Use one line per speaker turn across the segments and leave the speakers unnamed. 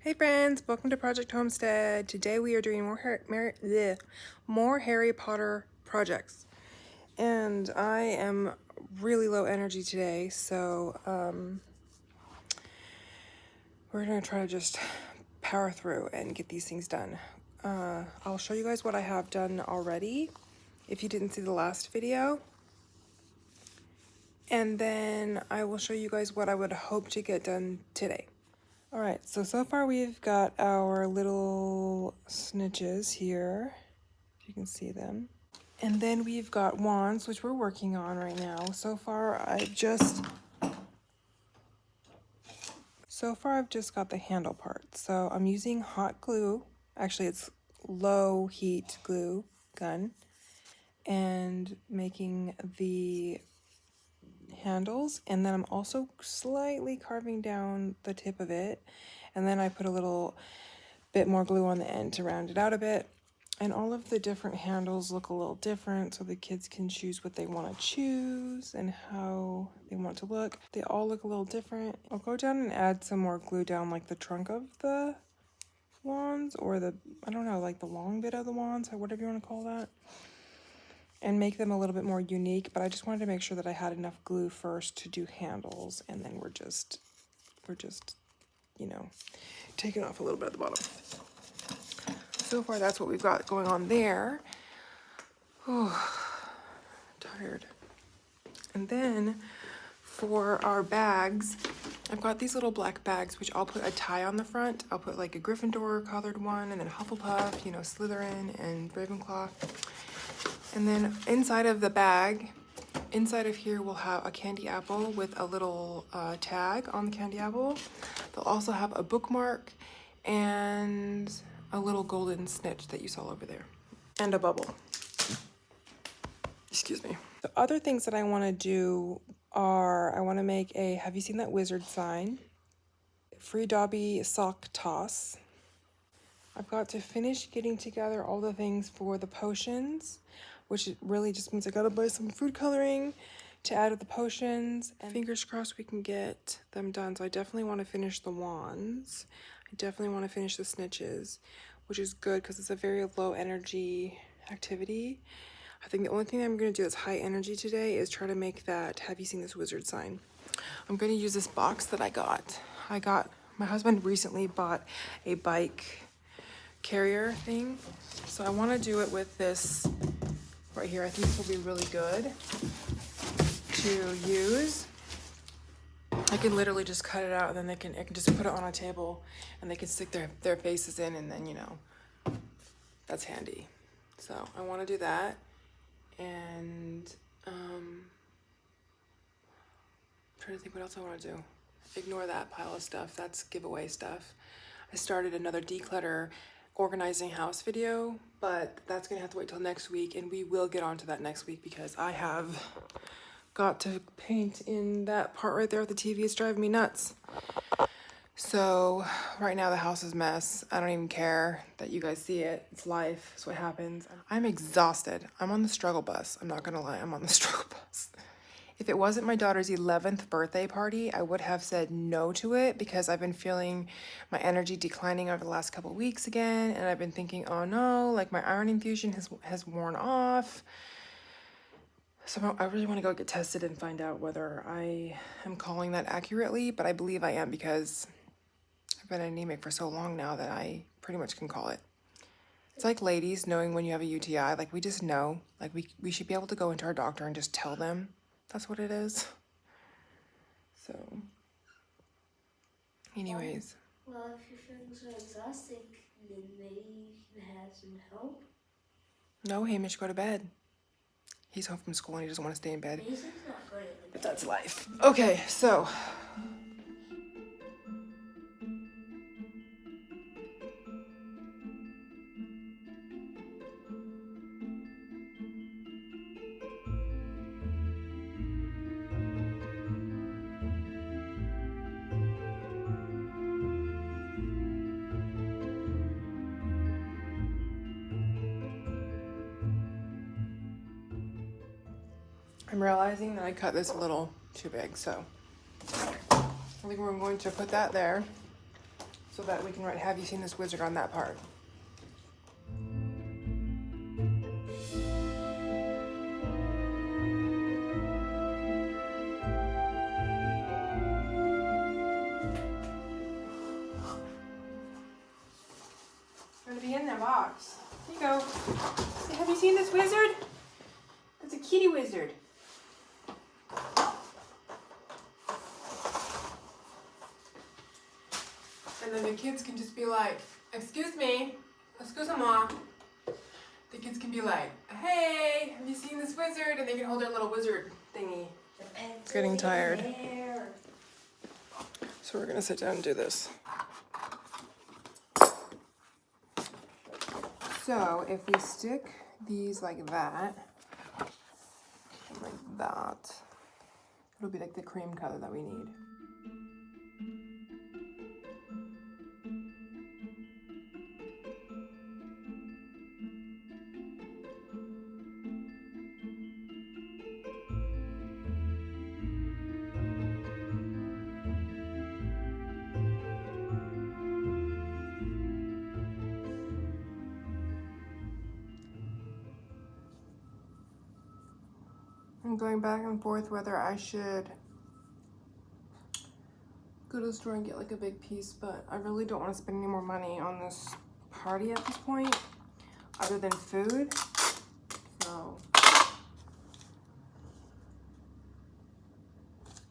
Hey friends, welcome to Project Homestead. Today we are doing more Harry Potter projects. And I am really low energy today, so we're gonna try to just power through and get these things done. I'll show you guys what I have done already, if you didn't see the last video. And then I will show you guys what I would hope to get done today. All right, so far we've got our little snitches here, if you can see them. And then we've got wands, which we're working on right now. So far I've just got the handle part. So I'm using hot glue. Actually, it's low heat glue gun, and making the handles, and then I'm also slightly carving down the tip of it, and then I put a little bit more glue on the end to round it out a bit. And all of the different handles look a little different, so the kids can choose what they want to choose and how they want to look. They all look a little different. I'll go down and add some more glue down like the trunk of the wands, or the, I don't know, like the long bit of the wands, or whatever you want to call that, and make them a little bit more unique. But I just wanted to make sure that I had enough glue first to do handles, and then we're just, you know, taking off a little bit at the bottom. So far, that's what we've got going on there. Oh, tired. And then for our bags, I've got these little black bags, which I'll put a tie on the front. I'll put like a Gryffindor colored one, and then Hufflepuff, you know, Slytherin and Ravenclaw. And then inside of the bag, inside of here, we'll have a candy apple with a little tag on the candy apple. They'll also have a bookmark and a little golden snitch that you saw over there, and a bubble. Excuse me. The other things that I want to do are, I want to make a, have you seen that wizard sign? Free Dobby sock toss. I've got to finish getting together all the things for the potions, which really just means I gotta buy some food coloring to add to the potions, and fingers crossed we can get them done. So I definitely want to finish the wands. I definitely want to finish the snitches, which is good because it's a very low energy activity. I think the only thing I'm going to do that's high energy today is try to make that, have you seen this wizard sign? I'm going to use this box that I got. My husband recently bought a bike carrier thing, so I want to do it with this right here. I think this will be really good to use. I can literally just cut it out, and then I can just put it on a table, and they can stick their faces in, and then, you know, that's handy. So I want to do that. And I'm trying to think what else I want to do. Ignore that pile of stuff. That's giveaway stuff. I started another declutter organizing house video, but that's gonna have to wait till next week, and we will get onto that next week because I have got to paint in that part right there with the TV. It's driving me nuts. So right now the house is a mess. I don't even care that you guys see it. It's life. It's what happens. I'm exhausted. I'm on the struggle bus. I'm not gonna lie, I'm on the struggle bus. If it wasn't my daughter's 11th birthday party, I would have said no to it, because I've been feeling my energy declining over the last couple of weeks again, and I've been thinking, oh no, like my iron infusion has worn off. So I really want to go get tested and find out whether I am calling that accurately, but I believe I am, because I've been anemic for so long now that I pretty much can call it. It's like ladies knowing when you have a UTI, like we just know, like we should be able to go into our doctor and just tell them that's what it is. So anyways.
Well, if you're feeling so exhausted, then maybe you can have some help.
No, Hamish, go to bed. He's home from school and he doesn't want to stay in bed.
Mason's not going to bed.
But that's life. Okay, so I'm realizing that I cut this a little too big, so I think we're going to put that there. so that we can write "Have you seen this wizard" on that part. Gonna be in the box. Here you go. Have you seen this wizard? It's a kitty wizard. And then the kids can just be like, "Excuse me, excuse-moi." The kids can be like, "Hey, have you seen this wizard?" And they can hold their little wizard thingy. It's getting tired. So we're gonna sit down and do this. So if we stick these like that, and like that, it'll be like the cream color that we need. I'm going back and forth whether I should go to the store and get like a big piece, but I really don't want to spend any more money on this party at this point, other than food. So,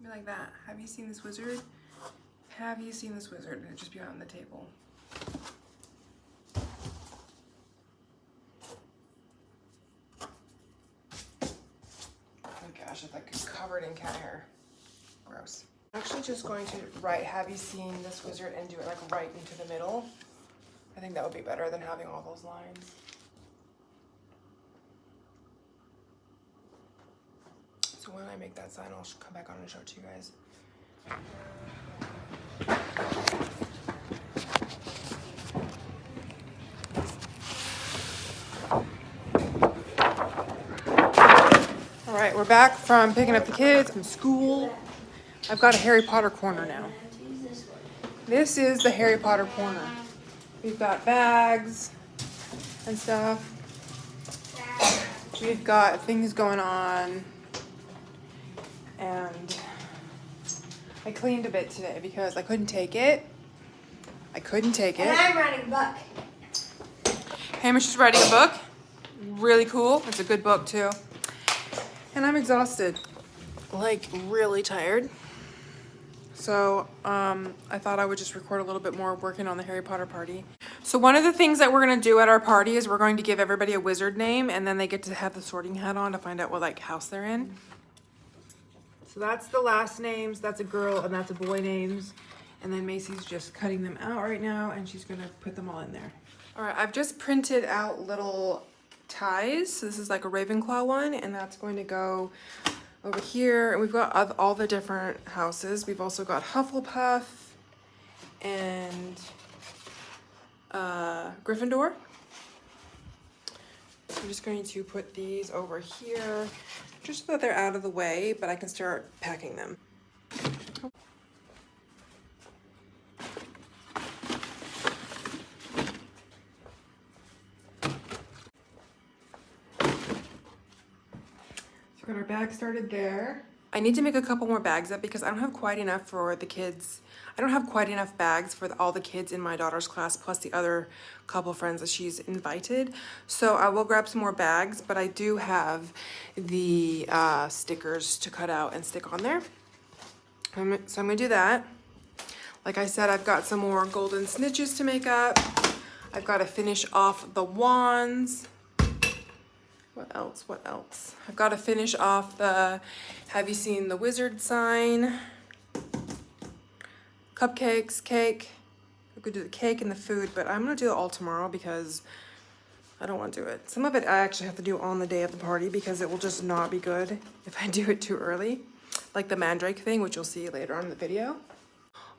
be like that. Have you seen this wizard? Have you seen this wizard? And it'd just be on the table. Oh gosh, it's like covered in cat hair. Gross. I'm actually just going to write "Have you seen this wizard" and do it like right into the middle. I think that would be better than having all those lines. So when I make that sign, I'll come back on and show it to you guys. All right, we're back from picking up the kids from school. I've got a Harry Potter corner now. This is the Harry Potter corner. We've got bags and stuff. We've got things going on. And I cleaned a bit today because I couldn't take it.
And I'm writing a book.
Hamish is writing a book. Really cool. It's a good book too. And I'm exhausted. Like really tired. So I thought I would just record a little bit more working on the Harry Potter party. So one of the things that we're gonna do at our party is we're going to give everybody a wizard name, and then they get to have the sorting hat on to find out what like house they're in. So that's the last names, that's a girl and that's a boy names. And then Macy's just cutting them out right now and she's gonna put them all in there. All right, I've just printed out little ties. So this is like a Ravenclaw one, and that's going to go over here. And we've got all the different houses. We've also got Hufflepuff and Gryffindor. I'm just going to put these over here just so that they're out of the way, but I can start packing them. So we got our bag started there. I need to make a couple more bags up because I don't have quite enough for the kids. I don't have quite enough bags for all the kids in my daughter's class, plus the other couple friends that she's invited. So I will grab some more bags, but I do have the stickers to cut out and stick on there. So I'm gonna do that. Like I said, I've got some more golden snitches to make up. I've got to finish off the wands. What else? What else? I've got to finish off the "Have you seen the wizard" sign. Cupcakes, cake. We could do the cake and the food, but I'm gonna do it all tomorrow because I don't want to do it. Some of it I actually have to do on the day of the party because it will just not be good if I do it too early. Like the mandrake thing, which you'll see later on in the video.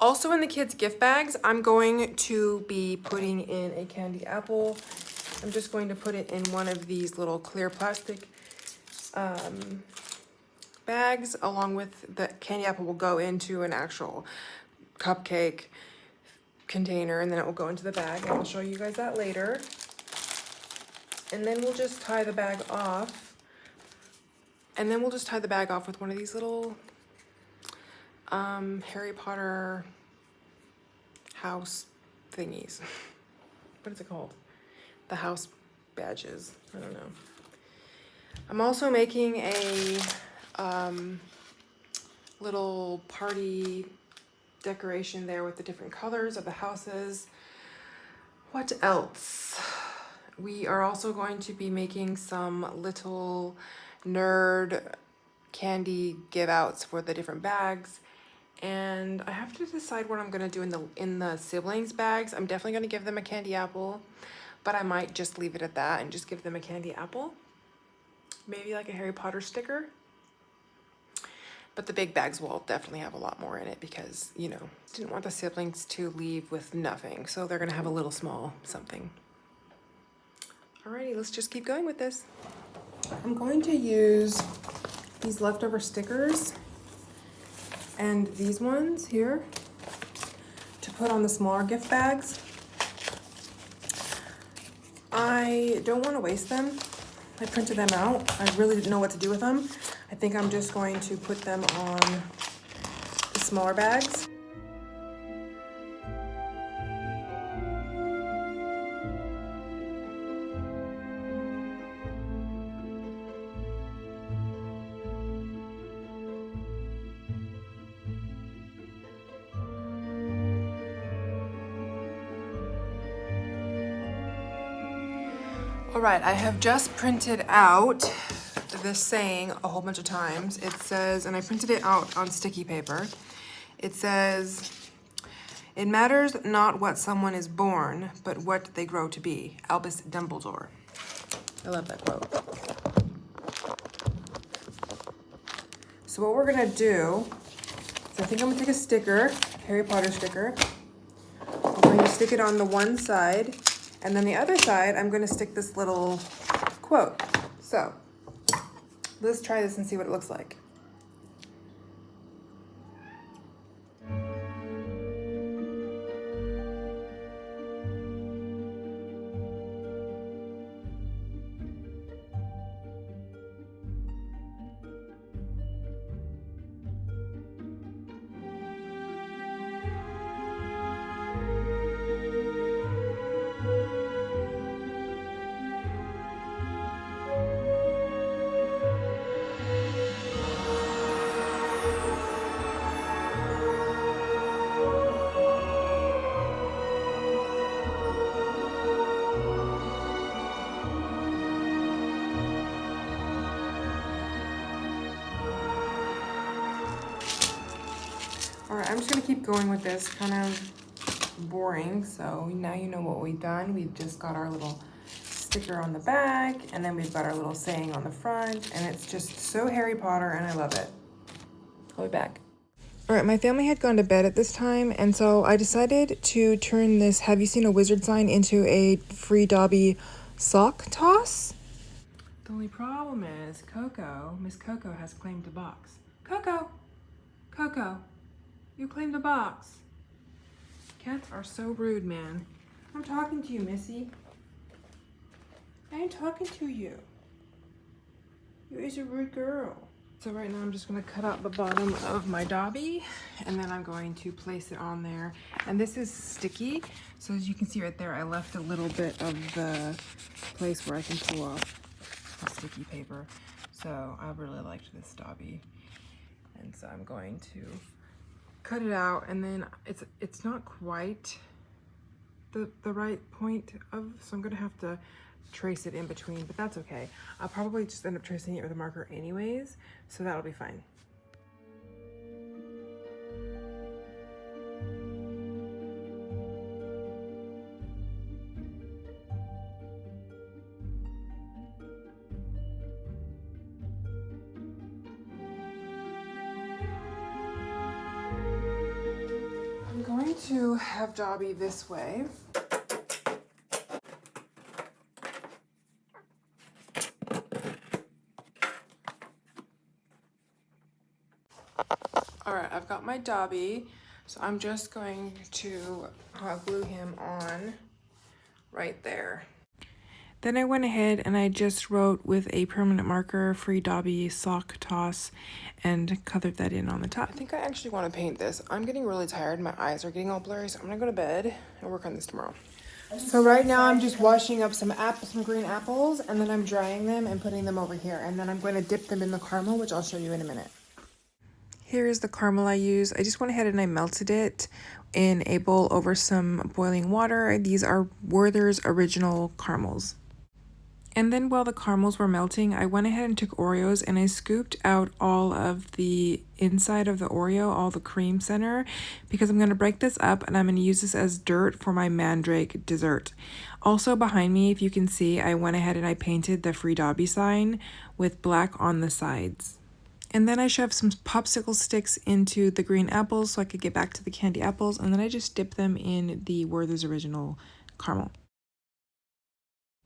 Also in the kids' gift bags, I'm going to be putting in a candy apple. I'm just going to put it in one of these little clear plastic bags, along with the candy apple will go into an actual cupcake container, and then it will go into the bag, and I'll show you guys that later. And then we'll just tie the bag off. And then we'll just tie the bag off with one of these little Harry Potter house thingies. What is it called? The house badges. I don't know. I'm also making a little party decoration there with the different colors of the houses. What else? We are also going to be making some little nerd candy give outs for the different bags. And I have to decide what I'm gonna do in the siblings bags. I'm definitely gonna give them a candy apple, but I might just leave it at that and just give them a candy apple. Maybe like a Harry Potter sticker. But the big bags will definitely have a lot more in it because, you know, didn't want the siblings to leave with nothing. So they're gonna have a little small something. Alrighty, let's just keep going with this. I'm going to use these leftover stickers and these ones here to put on the smaller gift bags. I don't want to waste them. I printed them out. I really didn't know what to do with them. I think I'm just going to put them on the smaller bags. All right, I have just printed out this saying a whole bunch of times. It says, and I printed it out on sticky paper. It says, "It matters not what someone is born, but what they grow to be." Albus Dumbledore. I love that quote. So what we're gonna do, is I think I'm gonna take a sticker, Harry Potter sticker. I'm going to stick it on the one side, and then the other side, I'm gonna stick this little quote. So, let's try this and see what it looks like. All right, I'm just gonna keep going with this, kind of boring. So now you know what we've done. We've just got our little sticker on the back, and then we've got our little saying on the front, and it's just so Harry Potter, and I love it. I'll be back. All right, my family had gone to bed at this time, and so I decided to turn this "Have you seen a wizard" sign into a free Dobby sock toss. The only problem is Coco, Miss Coco, has claimed the box. Coco! Coco! You claimed the box. Cats are so rude, man. I'm talking to you, Missy. I ain't talking to you. You is a rude girl. So right now I'm just gonna cut out the bottom of my Dobby, and then I'm going to place it on there. And this is sticky, so as you can see right there, I left a little bit of the place where I can pull off the sticky paper. So I really liked this Dobby. And so I'm going to cut it out, and then it's not quite the right point of, so I'm gonna have to trace it in between, but that's okay. I'll probably just end up tracing it with a marker anyways, so that'll be fine. I'm going to have Dobby this way. All right, I've got my Dobby. So I'm just going to glue him on right there. Then I went ahead and I just wrote with a permanent marker, Free Dobby Sock Toss, and colored that in on the top. I think I actually want to paint this. I'm getting really tired. My eyes are getting all blurry, so I'm gonna go to bed and work on this tomorrow. So right now I'm just washing up some green apples, and then I'm drying them and putting them over here. And then I'm going to dip them in the caramel, which I'll show you in a minute. Here is the caramel I use. I just went ahead and I melted it in a bowl over some boiling water. These are Werther's Original caramels. And then while the caramels were melting, I went ahead and took Oreos and I scooped out all of the inside of the Oreo, all the cream center, because I'm going to break this up and I'm going to use this as dirt for my mandrake dessert. Also behind me, if you can see, I went ahead and I painted the Free Dobby sign with black on the sides. And then I shoved some popsicle sticks into the green apples so I could get back to the candy apples, and then I just dipped them in the Werther's Original caramel.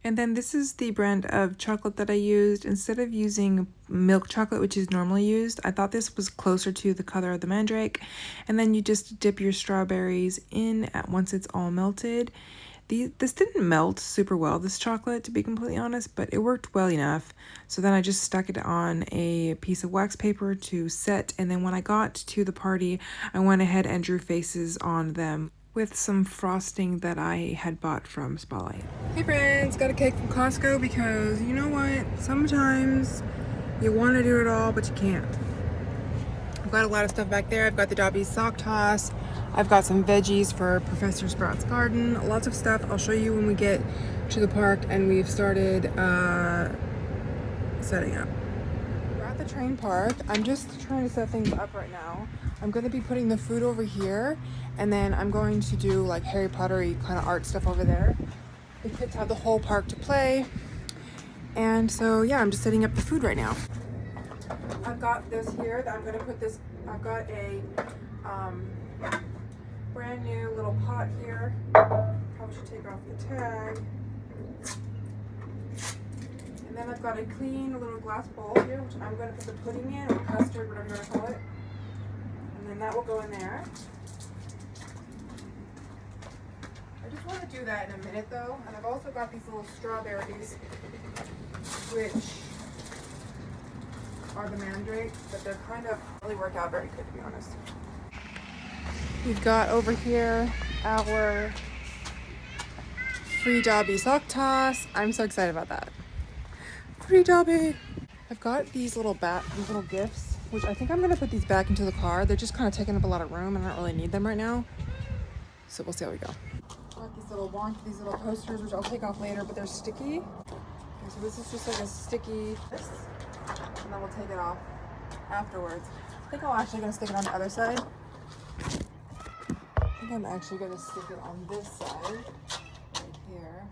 And then this is the brand of chocolate that I used. Instead of using milk chocolate, which is normally used, I thought this was closer to the color of the mandrake. And then you just dip your strawberries in once it's all melted. This didn't melt super well, this chocolate, to be completely honest, but it worked well enough. So then I just stuck it on a piece of wax paper to set. And then when I got to the party, I went ahead and drew faces on them with some frosting that I had bought from Spotlight. Hey friends, got a cake from Costco because you know what? Sometimes you want to do it all, but you can't. I've got a lot of stuff back there. I've got the Dobby sock toss. I've got some veggies for Professor Sprout's garden. Lots of stuff. I'll show you when we get to the park and we've started setting up. We're at the train park. I'm just trying to set things up right now. I'm going to be putting the food over here, and then I'm going to do like Harry Potter-y kind of art stuff over there. The kids have the whole park to play. And so yeah, I'm just setting up the food right now. I've got this here that I'm going to put this, I've got a brand new little pot here. Probably should take off the tag. And then I've got a clean little glass bowl here, which I'm going to put the pudding in, or custard, whatever you want to call it. And then that will go in there. I just want to do that in a minute though. And I've also got these little strawberries, which are the mandrakes, but they're kind of really work out very good, to be honest. We've got over here our Free Dobby sock toss. I'm so excited about that. Free Dobby! I've got these little gifts, which I think I'm gonna put these back into the car. They're just kind of taking up a lot of room and I don't really need them right now. So we'll see how we go. Got these little posters, which I'll take off later, but they're sticky. Okay, so this is just like a sticky, and then we'll take it off afterwards. I think I'm actually gonna stick it on the other side. I think I'm actually gonna stick it on this side, right here.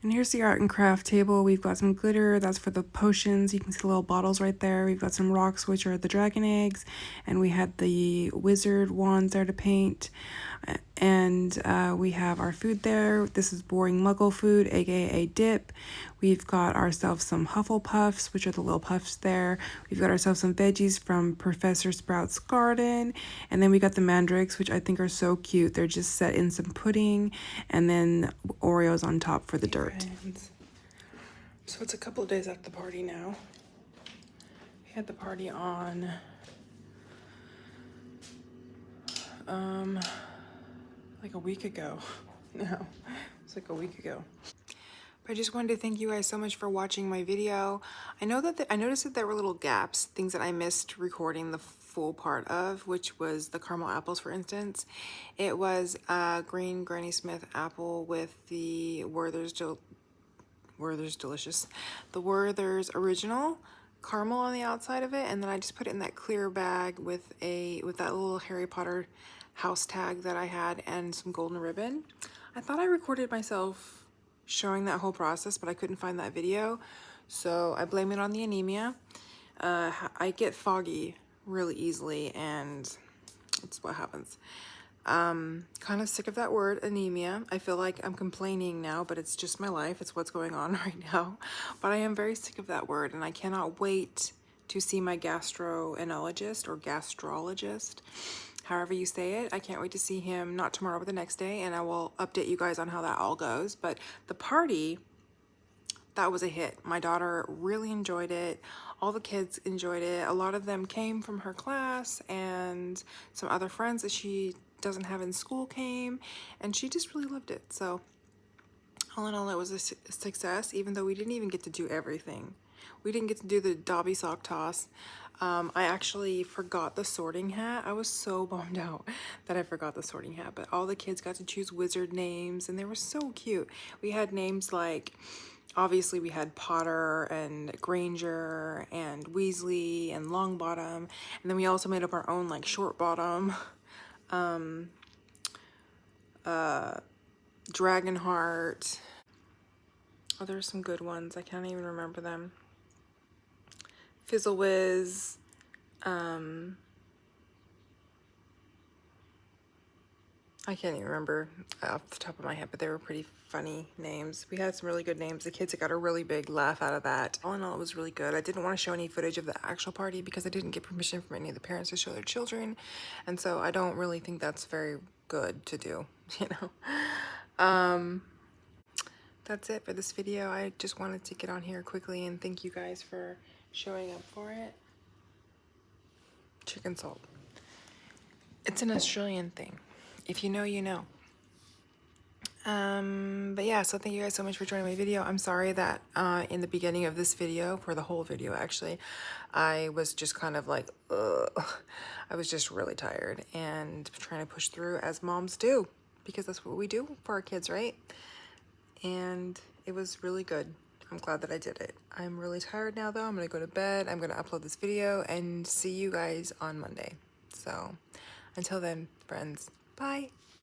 And here's the art and craft table. We've got some glitter, that's for the potions. You can see the little bottles right there. We've got some rocks, which are the dragon eggs. And we had the wizard wands there to paint. And we have our food there. This is boring muggle food, aka dip. We've got ourselves some Hufflepuffs, which are the little puffs there. We've got ourselves some veggies from Professor Sprout's garden. And then we got the mandrakes, which I think are so cute. They're just set in some pudding and then Oreos on top for the dirt. So it's a couple of days after the party now. We had the party on like a week ago. No, it's like a week ago. But I just wanted to thank you guys so much for watching my video. I know that I noticed that there were little gaps, things that I missed recording the full part of, which was the caramel apples, for instance. It was a green Granny Smith apple with the Werther's Delicious, the Werther's Original caramel on the outside of it, and then I just put it in that clear bag with that little Harry Potter house tag that I had and some golden ribbon. I thought I recorded myself showing that whole process, but I couldn't find that video, so I blame it on the anemia. I get foggy really easily, and that's what happens. Kind of sick of that word, anemia. I feel like I'm complaining now, but it's just my life. It's what's going on right now. But I am very sick of that word, and I cannot wait to see my gastroenterologist or gastrologist, however you say it. I can't wait to see him, not tomorrow, but the next day, and I will update you guys on how that all goes. But the party, that was a hit. My daughter really enjoyed it. All the kids enjoyed it. A lot of them came from her class, and some other friends that she doesn't have in school came, and she just really loved it. So all in all, it was a success, even though we didn't even get to do everything. We didn't get to do the Dobby sock toss. I actually forgot the sorting hat. I was so bummed out that I forgot the sorting hat, but all the kids got to choose wizard names, and they were so cute. We had names like, obviously we had Potter and Granger and Weasley and Longbottom, and then we also made up our own like Shortbottom, Dragonheart. Oh, there's some good ones. I can't even remember them. Fizzlewiz. I can't even remember off the top of my head, but they were pretty funny names. We had some really good names. The kids got a really big laugh out of that. All in all, it was really good. I didn't want to show any footage of the actual party because I didn't get permission from any of the parents to show their children. And so I don't really think that's very good to do, you know? That's it for this video. I just wanted to get on here quickly and thank you guys for showing up for it. Chicken salt. It's an Australian thing. If you know, you know. But yeah, so thank you guys so much for joining my video. I'm sorry that in the beginning of this video, for the whole video actually, I was just kind of like, ugh. I was just really tired and trying to push through as moms do, because that's what we do for our kids, right? And it was really good. I'm glad that I did it. I'm really tired now though. I'm gonna go to bed. I'm gonna upload this video and see you guys on Monday. So until then, friends, bye.